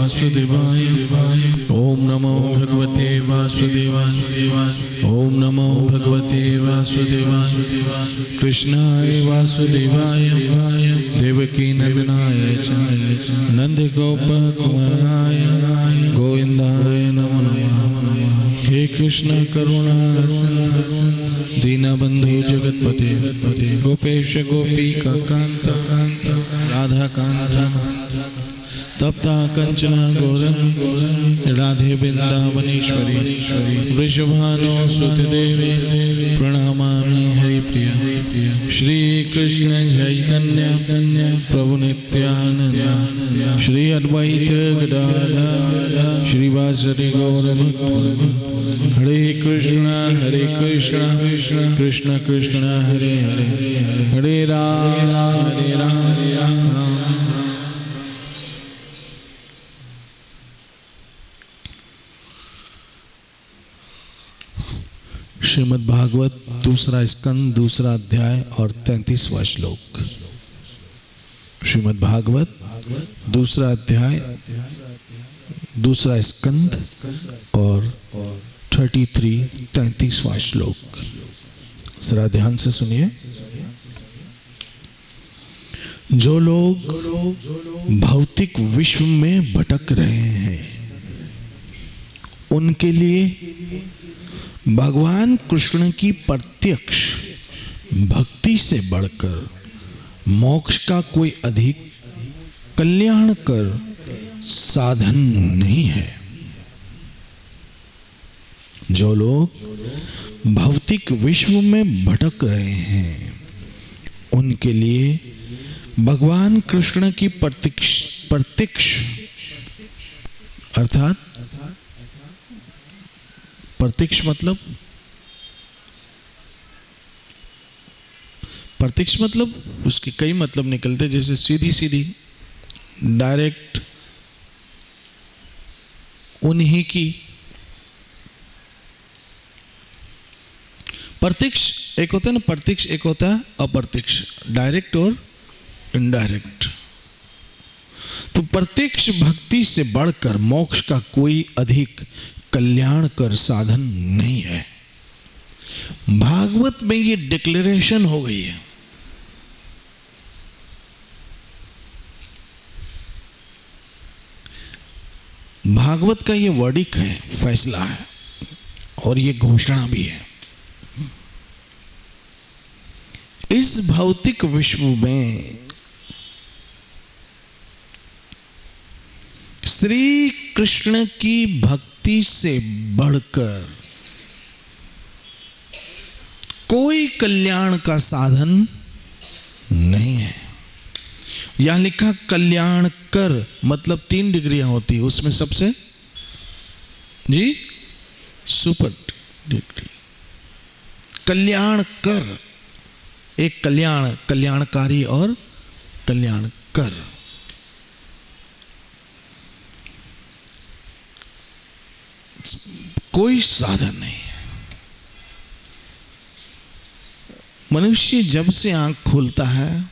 वासुदेवाय। ओम नमो भगवते वासुदेवाय। ओम नमो भगवते वासुदेवाय। कृष्णाय वासुदेवाय देवकी नंदनाय च नंद गोप कुमाराय गोविंदाय नमो नमः। हे कृष्ण करुणा दीनबंधु जगतपते गोपेश गोपीका कांत राधा कांत तप्ता कंचन गौरंगी राधे वृंदावनेश्वरी वृषभानो सुतदेवी प्रणमामि हरिप्रिय। श्री कृष्ण चैतन्य प्रभु नित्यानंद श्री अद्वैत गदाधर श्रीवासरि गौरभक्तवृंद। हरे कृष्ण कृष्ण कृष्ण हरे हरे हरे राम श्रीमद् भागवत दूसरा स्कंद दूसरा अध्याय और 33वां श्लोक। श्रीमद् भागवत दूसरा अध्याय दूसरा स्कंद और 33वां श्लोक। जरा ध्यान से सुनिए। जो लोग भौतिक विश्व में भटक रहे हैं उनके लिए भगवान कृष्ण की प्रत्यक्ष भक्ति से बढ़कर मोक्ष का कोई अधिक कल्याणकर साधन नहीं है। जो लोग भौतिक विश्व में भटक रहे हैं उनके लिए भगवान कृष्ण की प्रत्यक्ष अर्थात प्रत्यक्ष मतलब उसके कई मतलब निकलते, जैसे सीधी डायरेक्ट उन्हीं की। प्रत्यक्ष एक होता है ना, प्रत्यक्ष एक होता है अप्रत्यक्ष, डायरेक्ट और इनडायरेक्ट। तो प्रत्यक्ष भक्ति से बढ़कर मोक्ष का कोई अधिक कल्याणकर साधन नहीं है। भागवत में ये डिक्लेरेशन हो गई है। भागवत का ये वर्डिक है, फैसला है और ये घोषणा भी है। इस भौतिक विश्व में श्री कृष्ण की भक्ति से बढ़कर कोई कल्याण का साधन नहीं है। यहां लिखा कल्याण कर, मतलब 3 डिग्रियां होती है, उसमें सबसे जी सुपर डिग्री कल्याण कर। एक कल्याणकारी और कल्याण कर। कोई साधन नहीं है। मनुष्य जब से आंख खोलता है,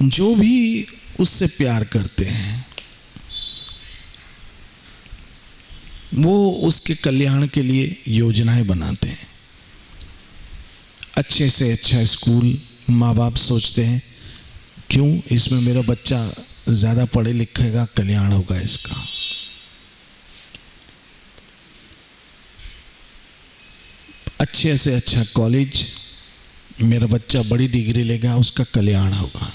जो भी उससे प्यार करते हैं वो उसके कल्याण के लिए योजनाएं बनाते हैं। अच्छे से अच्छा स्कूल माँ बाप सोचते हैं, क्यों, इसमें मेरा बच्चा ज़्यादा पढ़े लिखेगा, कल्याण होगा इसका। अच्छे से अच्छा कॉलेज, मेरा बच्चा बड़ी डिग्री लेगा, उसका कल्याण होगा।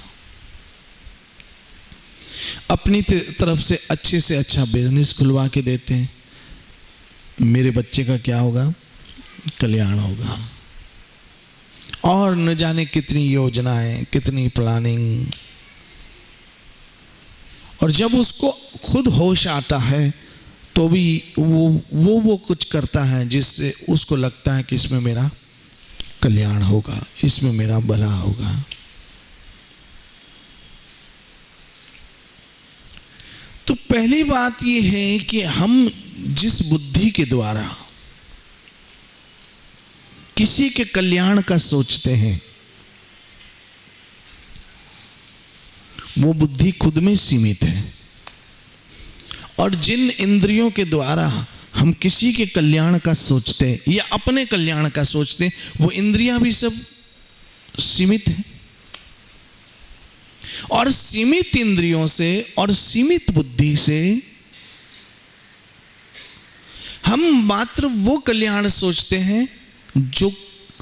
अपनी तरफ से अच्छा बिजनेस खुलवा के देते हैं, मेरे बच्चे का क्या होगा, कल्याण होगा। और न जाने कितनी योजनाएं, कितनी प्लानिंग। और जब उसको खुद होश आता है तो भी वो कुछ करता है जिससे उसको लगता है कि इसमें मेरा कल्याण होगा, इसमें मेरा भला होगा। तो पहली बात यह है कि हम जिस बुद्धि के द्वारा किसी के कल्याण का सोचते हैं वो बुद्धि खुद में सीमित है। और जिन इंद्रियों के द्वारा हम किसी के कल्याण का सोचते हैं या अपने कल्याण का सोचते हैं, वो इंद्रियां भी सब सीमित हैं। और सीमित इंद्रियों से और सीमित बुद्धि से हम मात्र वो कल्याण सोचते हैं जो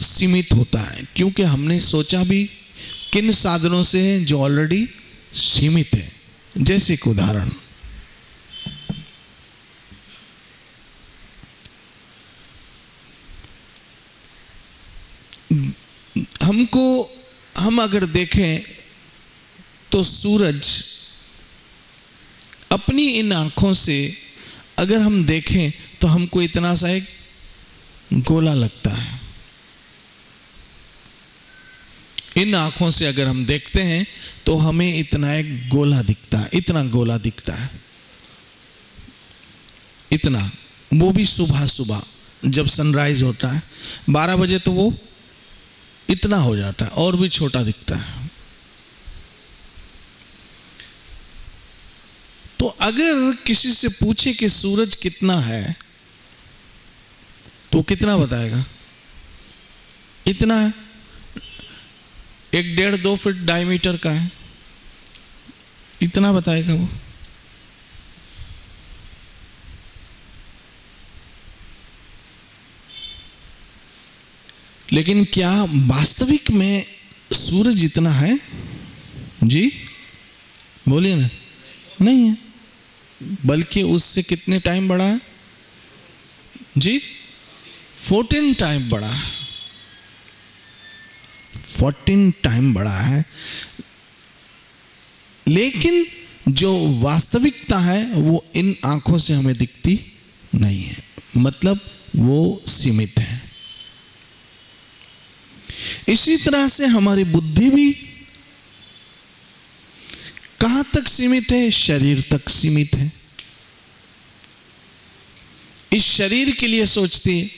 सीमित होता है, क्योंकि हमने सोचा भी किन साधनों से है जो ऑलरेडी सीमित है। जैसे एक उदाहरण, हम अगर देखें तो सूरज अपनी इन आंखों से अगर हम देखें तो हमको इतना सा एक गोला लगता है। इन आंखों से अगर हम देखते हैं तो हमें इतना एक गोला दिखता है, इतना गोला दिखता है, इतना। वो भी सुबह सुबह जब सनराइज होता है 12 बजे तो वो इतना हो जाता है और भी छोटा दिखता है। तो अगर किसी से पूछे कि सूरज कितना है तो कितना बताएगा? इतना है, 1-1.5-2 फीट डायमीटर का है, इतना बताएगा वो। लेकिन क्या वास्तविक में सूरज इतना है? जी बोलिए ना। नहीं है, बल्कि उससे कितने टाइम बड़ा है जी? 14 टाइम बड़ा है, 14 टाइम बड़ा है। लेकिन जो वास्तविकता है वो इन आंखों से हमें दिखती नहीं है, मतलब वो सीमित है। इसी तरह से हमारी बुद्धि भी कहां तक सीमित है? शरीर तक सीमित है। इस शरीर के लिए सोचती है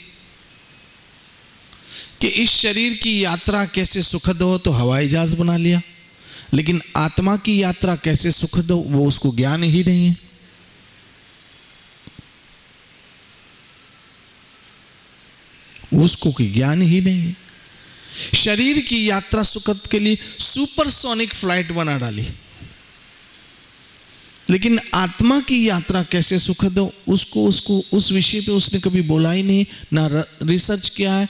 कि इस शरीर की यात्रा कैसे सुखद हो तो हवाई जहाज बना लिया, लेकिन आत्मा की यात्रा कैसे सुखद हो वो उसको ज्ञान ही नहीं है। उसको कोई ज्ञान ही नहीं है। शरीर की यात्रा सुखद के लिए सुपरसोनिक फ्लाइट बना डाली, लेकिन आत्मा की यात्रा कैसे सुखद हो उसको उस विषय पे उसने कभी बोला ही नहीं, ना रिसर्च किया है,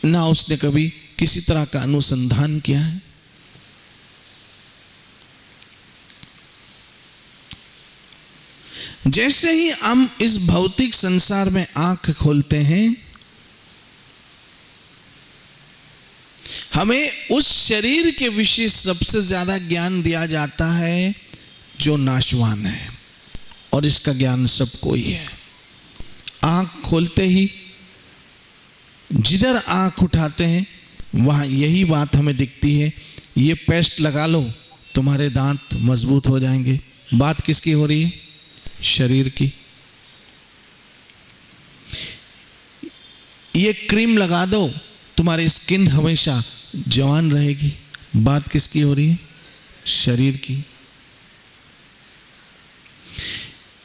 ना उसने कभी किसी तरह का अनुसंधान किया है। जैसे ही हम इस भौतिक संसार में आंख खोलते हैं, हमें उस शरीर के विषय सबसे ज्यादा ज्ञान दिया जाता है जो नाशवान है, और इसका ज्ञान सबको ही है। आंख खोलते ही जिधर आंख उठाते हैं वहां यही बात हमें दिखती है, ये पेस्ट लगा लो तुम्हारे दांत मजबूत हो जाएंगे। बात किसकी हो रही है? शरीर की। ये क्रीम लगा दो तुम्हारी स्किन हमेशा जवान रहेगी। बात किसकी हो रही है? शरीर की।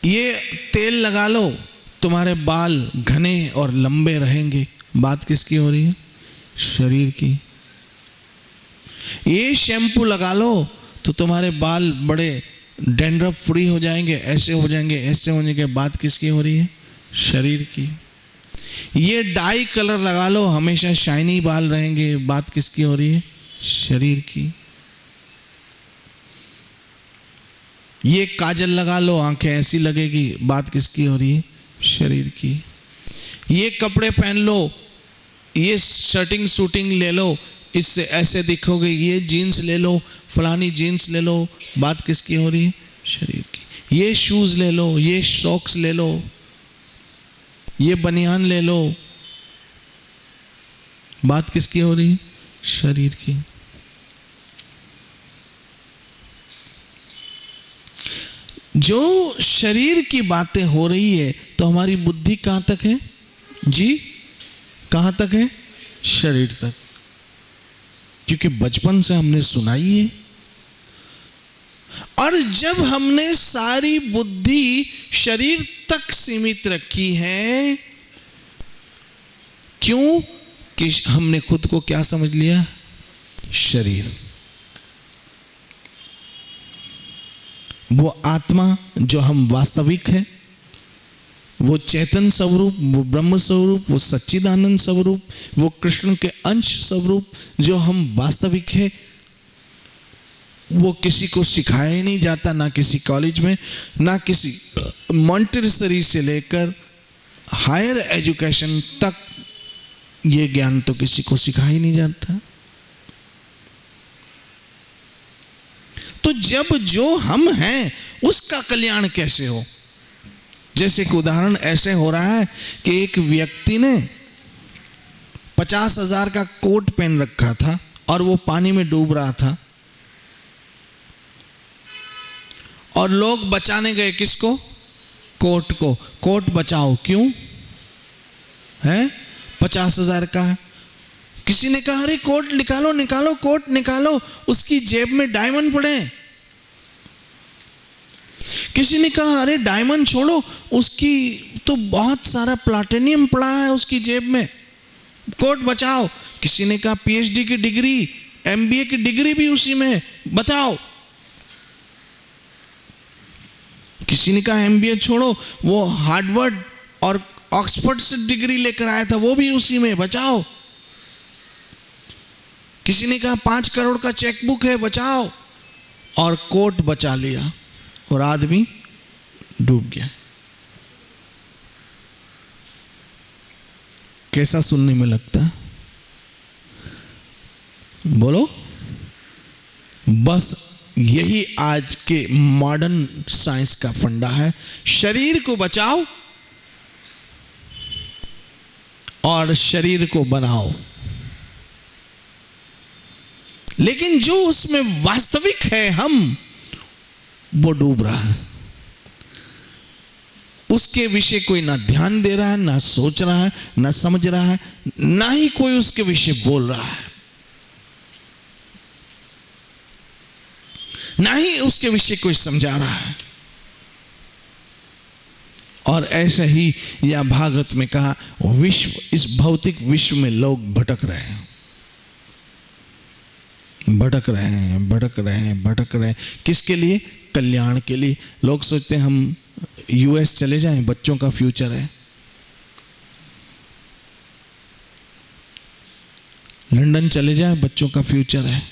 ये तेल लगा लो तुम्हारे बाल घने और लंबे रहेंगे। बात किसकी हो रही है? शरीर की। ये शैम्पू लगा लो तो तुम्हारे बाल बड़े डैंड्रफ फ्री हो जाएंगे, ऐसे हो जाएंगे, ऐसे होने के। बात किसकी हो रही है? शरीर की। ये डाई कलर लगा लो हमेशा शाइनी बाल रहेंगे। बात किसकी हो रही है? शरीर की। ये काजल लगा लो आंखें ऐसी लगेगी। बात किसकी हो रही है? शरीर की। ये कपड़े पहन लो, ये शर्टिंग शूटिंग ले लो, इससे ऐसे दिखोगे। ये जीन्स ले लो, फलानी जीन्स ले लो। बात किसकी हो रही है? शरीर की। ये शूज ले लो, ये सॉक्स ले लो, ये बनियान ले लो। बात किसकी हो रही है? शरीर की। जो शरीर की बातें हो रही है तो हमारी बुद्धि कहां तक है जी? कहां तक है? शरीर तक। क्योंकि बचपन से हमने सुना ही है और जब हमने सारी बुद्धि शरीर तक सीमित रखी है, क्यों? कि हमने खुद को क्या समझ लिया? शरीर। वो आत्मा जो हम वास्तविक है, वो चेतन स्वरूप, वो ब्रह्म स्वरूप, वो सच्चिदानंद स्वरूप, वो कृष्ण के अंश स्वरूप जो हम वास्तविक है, वो किसी को सिखाया ही नहीं जाता, ना किसी कॉलेज में, ना किसी मॉन्टेसरी से लेकर हायर एजुकेशन तक ये ज्ञान तो किसी को सिखाया ही नहीं जाता। तो जब जो हम हैं उसका कल्याण कैसे हो? जैसे कि उदाहरण ऐसे हो रहा है कि एक व्यक्ति ने 50,000 का कोट पहन रखा था और वो पानी में डूब रहा था, और लोग बचाने गए किसको? कोट को। कोट बचाओ, क्यों है? 50,000 का है। किसी ने कहा अरे कोट निकालो निकालो, कोट निकालो, उसकी जेब में डायमंड पड़े। किसी ने कहा अरे डायमंड छोड़ो, उसकी तो बहुत सारा प्लैटिनम पड़ा है उसकी जेब में, कोट बचाओ। किसी ने कहा पीएचडी की डिग्री, एमबीए की डिग्री भी उसी में, बचाओ। किसी ने कहा एमबीए छोड़ो, वो हार्वर्ड और ऑक्सफोर्ड से डिग्री लेकर आया था, वो भी उसी में, बचाओ। किसी ने कहा 5 करोड़ का चेकबुक है, बचाओ। और कोट बचा लिया और आदमी डूब गया। कैसा सुनने में लगता? बोलो। बस यही आज के मॉडर्न साइंस का फंडा है। शरीर को बचाओ और शरीर को बनाओ, लेकिन जो उसमें वास्तविक है हम, वो डूब रहा है। उसके विषय कोई ना ध्यान दे रहा है, ना सोच रहा है, ना समझ रहा है, ना ही कोई उसके विषय बोल रहा है, ना ही उसके विषय कोई समझा रहा है। और ऐसा ही या भागवत में कहा, विश्व, इस भौतिक विश्व में लोग भटक रहे हैं, भटक रहे हैं, भटक रहे हैं, भटक रहे हैं। किसके लिए? कल्याण के लिए। लोग सोचते हैं हम यूएस चले जाएं, बच्चों का फ्यूचर है। लंदन चले जाएं, बच्चों का फ्यूचर है।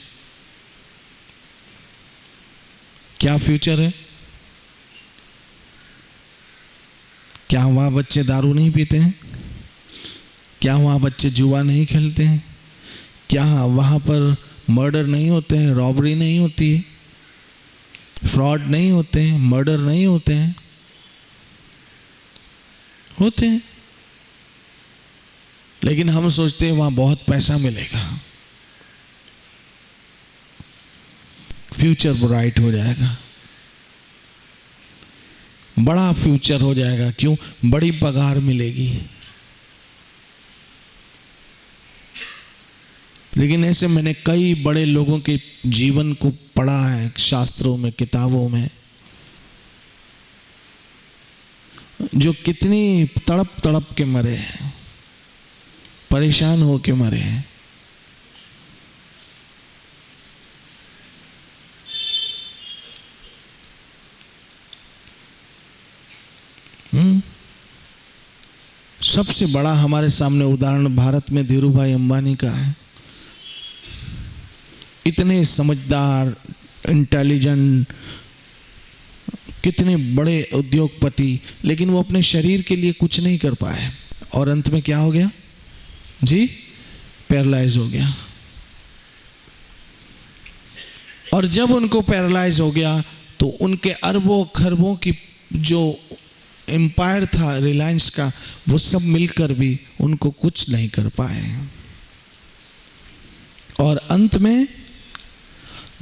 क्या फ्यूचर है? क्या वहां बच्चे दारू नहीं पीते हैं? क्या वहां बच्चे जुआ नहीं खेलते हैं? क्या वहां पर मर्डर नहीं होते हैं, रॉबरी नहीं होती है, फ्रॉड नहीं होते हैं, मर्डर नहीं होते हैं? होते हैं। लेकिन हम सोचते हैं वहां बहुत पैसा मिलेगा, फ्यूचर ब्राइट हो जाएगा, बड़ा फ्यूचर हो जाएगा। क्यों? बड़ी पगार मिलेगी। लेकिन ऐसे मैंने कई बड़े लोगों के जीवन को पढ़ा है शास्त्रों में, किताबों में, जो कितनी तड़प तड़प के मरे हैं, परेशान हो के मरे हैं। सबसे बड़ा हमारे सामने उदाहरण भारत में धीरूभाई अंबानी का है। इतने समझदार, इंटेलिजेंट, कितने बड़े उद्योगपति, लेकिन वो अपने शरीर के लिए कुछ नहीं कर पाए और अंत में क्या हो गया जी? पैरालाइज हो गया। और जब उनको पैरालाइज हो गया तो उनके अरबों खरबों की जो एम्पायर था रिलायंस का, वो सब मिलकर भी उनको कुछ नहीं कर पाए। और अंत में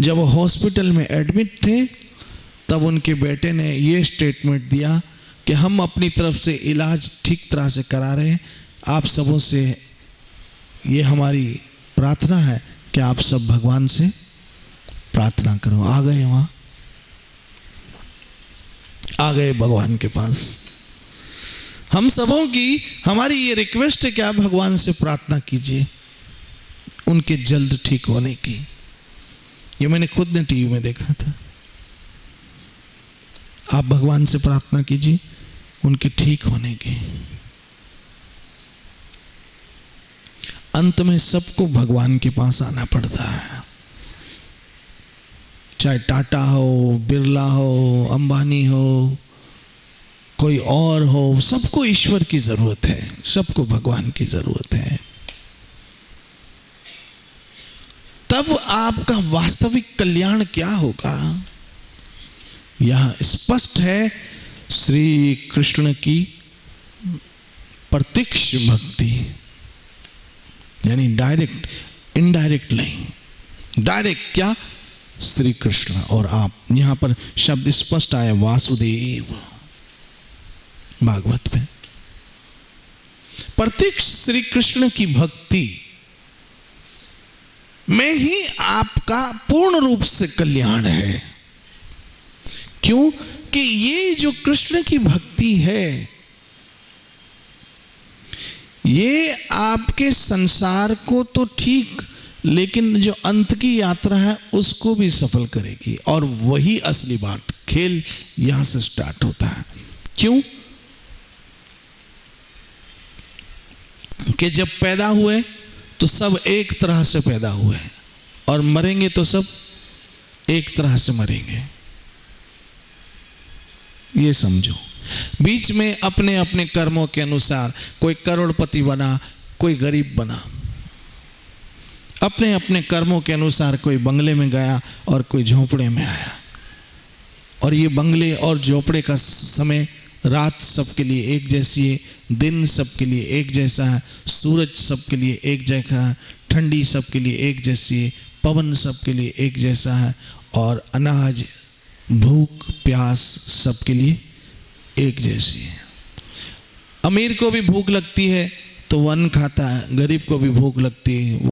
जब वो हॉस्पिटल में एडमिट थे, तब उनके बेटे ने ये स्टेटमेंट दिया कि हम अपनी तरफ से इलाज ठीक तरह से करा रहे हैं, आप सबों से ये हमारी प्रार्थना है कि आप सब भगवान से प्रार्थना करो। आ गए वहाँ आ गए भगवान के पास। हम सबों की हमारी ये रिक्वेस्ट है कि आप भगवान से प्रार्थना कीजिए उनके जल्द ठीक होने की। ये मैंने खुद ने टीवी में देखा था। आप भगवान से प्रार्थना कीजिए उनके ठीक होने की। अंत में सबको भगवान के पास आना पड़ता है, चाहे टाटा हो, बिरला हो, अंबानी हो, कोई और हो, सबको ईश्वर की जरूरत है, सबको भगवान की जरूरत है। तब आपका वास्तविक कल्याण क्या होगा? यह स्पष्ट है श्री कृष्ण की प्रत्यक्ष भक्ति, यानी डायरेक्ट, इनडायरेक्ट नहीं। डायरेक्ट क्या? श्री कृष्ण और आप। यहां पर शब्द स्पष्ट आया वासुदेव भागवत में। प्रत्यक्ष श्री कृष्ण की भक्ति में ही आपका पूर्ण रूप से कल्याण है। क्यों? कि ये जो कृष्ण की भक्ति है ये आपके संसार को तो ठीक, लेकिन जो अंत की यात्रा है उसको भी सफल करेगी। और वही असली बात, खेल यहां से स्टार्ट होता है। क्यों? कि जब पैदा हुए तो सब एक तरह से पैदा हुए और मरेंगे तो सब एक तरह से मरेंगे। ये समझो। बीच में अपने अपने कर्मों के अनुसार कोई करोड़पति बना, कोई गरीब बना। अपने अपने कर्मों के अनुसार कोई बंगले में गया और कोई झोपड़े में आया। और ये बंगले और झोपड़े का समय, रात सबके लिए एक जैसी है, दिन सबके लिए एक जैसा है, सूरज सबके लिए एक जैसा है, ठंडी सबके लिए एक जैसी है, पवन सबके लिए एक जैसा है, और अनाज, भूख, प्यास सबके लिए एक जैसी है। अमीर को भी भूख लगती है तो वो अन्न खाता है, गरीब को भी भूख लगती है